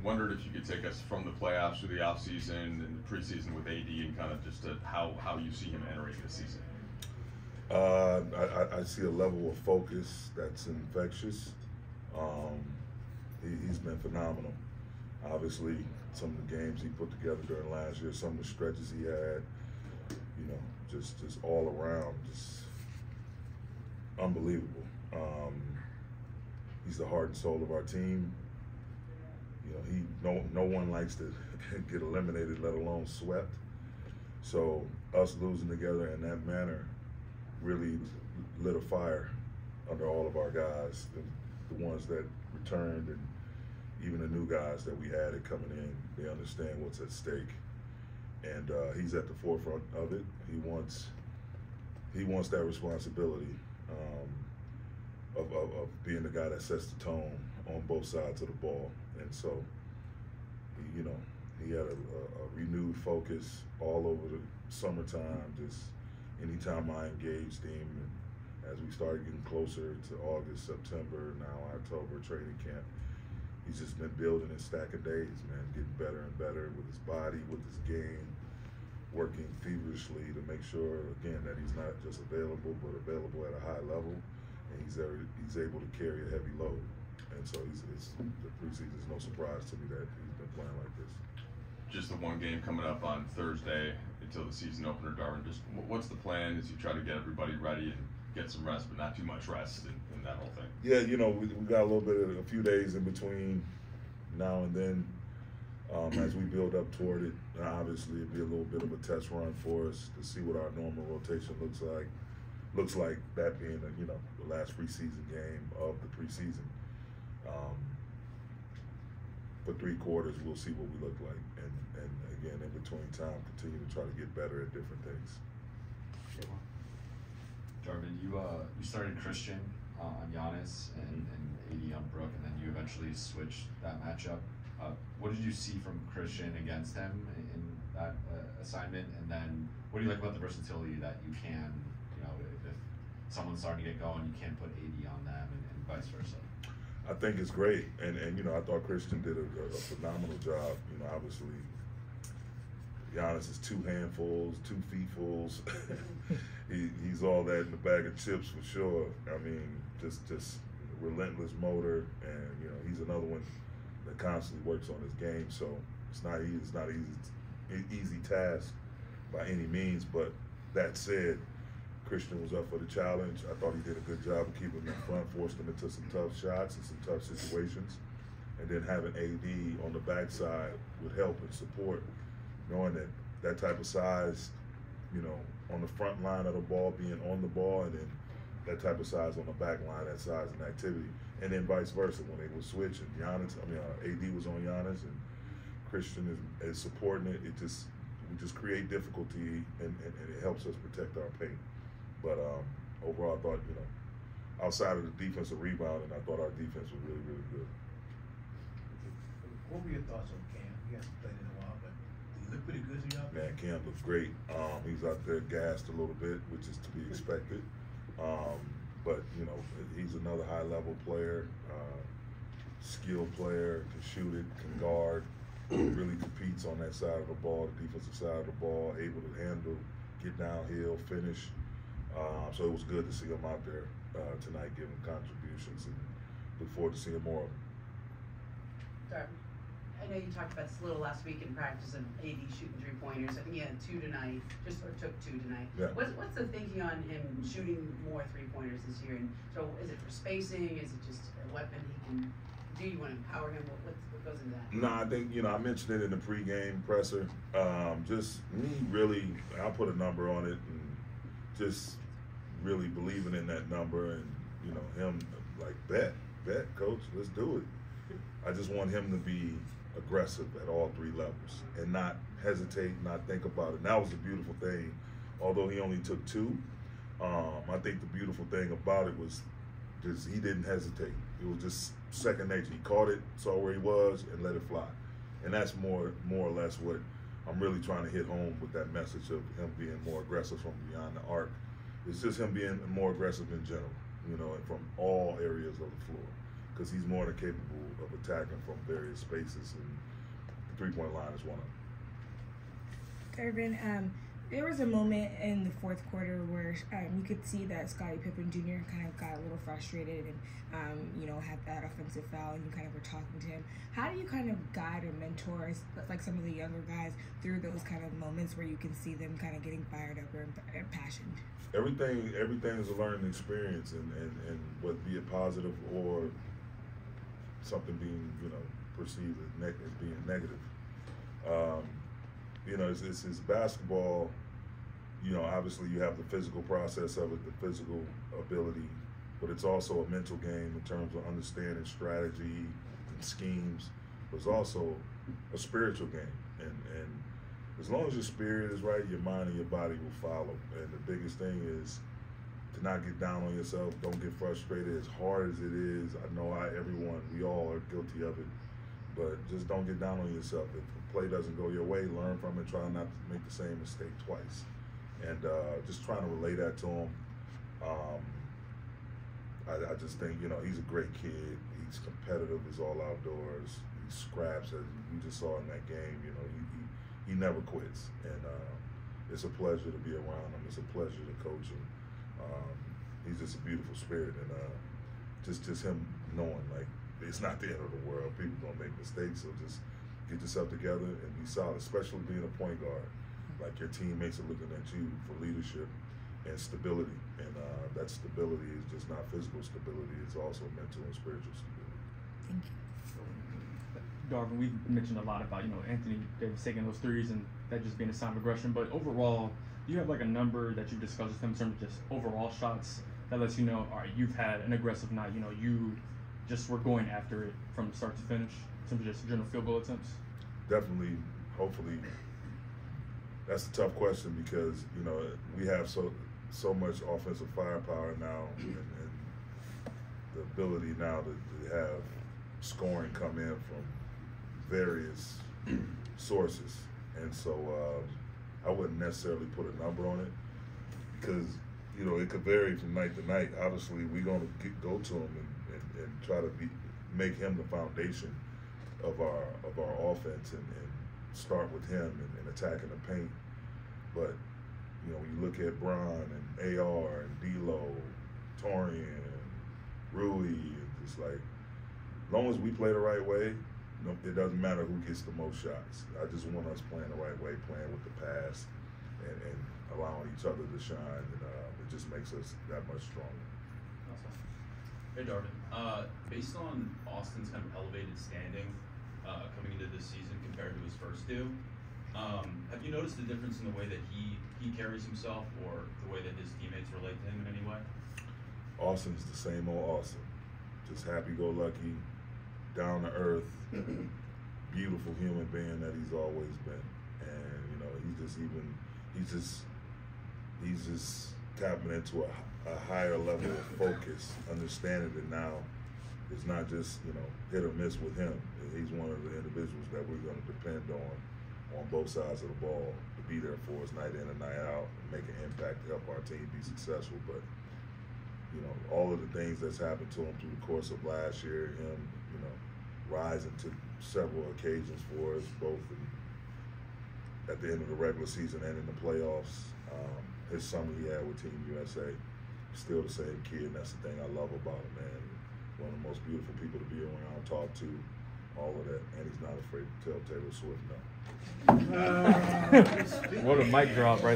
wondered if you could take us from the playoffs to the offseason and the preseason with AD and kind of just how you see him entering this season. I see a level of focus that's infectious. He's been phenomenal. Obviously, some of the games he put together during last year, some of the stretches he had, you know, just all around, just unbelievable. He's the heart and soul of our team. You know, no one likes to get eliminated, let alone swept. So us losing together in that manner really lit a fire under all of our guys, the ones that returned and even the new guys that we added coming in. They understand what's at stake, and he's at the forefront of it. He wants that responsibility of being the guy that sets the tone on both sides of the ball. And so, you know, he had a renewed focus all over the summertime. Just anytime I engaged him, and as we started getting closer to August, September, now October training camp, he's just been building and stacking days, man, getting better and better with his body, with his game, working feverishly to make sure, again, that he's not just available, but available at a high level, and he's able to carry a heavy load. And so the preseason is no surprise to me that he's been playing like this. Just the one game coming up on Thursday until the season opener, Darvin. Just what's the plan as you try to get everybody ready and get some rest, but not too much rest in that whole thing? Yeah, you know, we got a few days in between now and then as we build up toward it. Obviously, it'd be a little bit of a test run for us to see what our normal rotation looks like. Looks like that being, the last preseason game of the preseason. For 3 quarters, we'll see what we look like. And again, in between time, continue to try to get better at different things. Darvin, you started Christian on Giannis and AD on Brook, and then you eventually switched that matchup. What did you see from Christian against him in that assignment? And then what do you like about the versatility that you can, if someone's starting to get going, you can put AD on them and vice versa? I think it's great, and I thought Christian did a phenomenal job. Obviously, Giannis is 2 handfuls, 2 feetfuls. He's all that in the bag of chips for sure. I mean, just relentless motor, and he's another one that constantly works on his game. So it's not easy task by any means. But that said, Christian was up for the challenge. I thought he did a good job of keeping him in front, forced him into some tough shots and some tough situations. And then having AD on the backside would help and support, knowing that type of size, on the front line of the ball, being on the ball, and then that type of size on the back line, that size and activity. And then vice versa, when they would switch and AD was on Giannis and Christian is supporting it, we just create difficulty and it helps us protect our paint. But overall, I thought, outside of the defensive rebounding, I thought our defense was really, really good. What were your thoughts on Cam? He hasn't played in a while, but he looked pretty good. Man, Cam looks great. He's out there gassed a little bit, which is to be expected. But, he's another high-level player, skilled player, can shoot it, can guard, really competes on that side of the ball, the defensive side of the ball, able to handle, get downhill, finish. So it was good to see him out there tonight giving contributions, and look forward to seeing more of him. Darvin, I know you talked about this a little last week in practice of AD shooting 3-pointers. I think he had 2 tonight, took 2 tonight. Yeah. What's the thinking on him shooting more 3-pointers this year? And so is it for spacing? Is it just a weapon he can do? You want to empower him? What goes into that? No, I think, I mentioned it in the pregame presser. Just me really, I'll put a number on it, and just really believing in that number, and him like bet coach, let's do it. I just want him to be aggressive at all 3 levels and not hesitate, not think about it. And that was the beautiful thing. Although he only took 2, I think the beautiful thing about it was just he didn't hesitate. It was just second nature. He caught it, saw where he was, and let it fly. And that's more or less what I'm really trying to hit home with that message of him being more aggressive from beyond the arc. It's just him being more aggressive in general, and from all areas of the floor. because he's more than capable of attacking from various spaces, and the three-point line is one of them. Darvin, there was a moment in the fourth quarter where you could see that Scottie Pippen Jr. kind of got a little frustrated and, had that offensive foul, and you kind of were talking to him. How do you kind of guide or mentor, like some of the younger guys, through those kind of moments where you can see them kind of getting fired up or impassioned? Everything is a learning experience, and whether be it positive or something being, perceived as being negative. It's basketball. Obviously you have the physical process of it, the physical ability, but it's also a mental game in terms of understanding strategy and schemes. But it's also a spiritual game, and as long as your spirit is right, your mind and your body will follow. And the biggest thing is to not get down on yourself. Don't get frustrated. As hard as it is, I know we all are guilty of it, but just don't get down on yourself. If a play doesn't go your way, learn from it. Try not to make the same mistake twice. And just trying to relay that to him. I just think, he's a great kid. He's competitive. He's all outdoors. He scraps, as you just saw in that game. He never quits. And it's a pleasure to be around him. It's a pleasure to coach him. He's just a beautiful spirit. And just him knowing, like, it's not the end of the world. People gonna make mistakes, so just get yourself together and be solid, especially being a point guard. Like, your teammates are looking at you for leadership and stability, and that stability is just not physical stability, it's also mental and spiritual stability. Thank you. Darvin, we've mentioned a lot about, Anthony Davis taking those threes and that just being a sign of aggression, but overall, do you have like a number that you discussed with him in terms of just overall shots that lets you know, all right, you've had an aggressive night, you just were going after it from start to finish in terms of just general field goal attempts? Definitely, hopefully. That's a tough question because, we have so much offensive firepower now, and the ability now to have scoring come in from various sources. And so I wouldn't necessarily put a number on it because, it could vary from night to night. Obviously, we're going to go to him and try to make him the foundation of our offense and start with him and attacking the paint. But when you look at Bron and AR and D'Lo, Torian, Rui, and just like, as long as we play the right way, it doesn't matter who gets the most shots. I just want us playing the right way, playing with the pass, and allowing each other to shine. And it just makes us that much stronger. Awesome. Hey, Darvin. Based on Austin's kind of elevated standing coming into this season compared to his first two, have you noticed the difference in the way that he carries himself or the way that his teammates relate to him in any way? Austin's the same old Austin. Just happy-go-lucky, down-to-earth, beautiful human being that he's always been. And, he's just tapping into a higher level of focus, understanding that now it's not just, hit or miss with him. He's one of the individuals that we're going to depend on both sides of the ball to be there for us night in and night out and make an impact to help our team be successful. But, all of the things that's happened to him through the course of last year, him, rising to several occasions for us, both at the end of the regular season and in the playoffs. His summer he had with Team USA, still the same kid, and that's the thing I love about him, man. One of the most beautiful people to be around, talk to, all of that, and he's not afraid to tell Taylor Swift no. What a mic drop right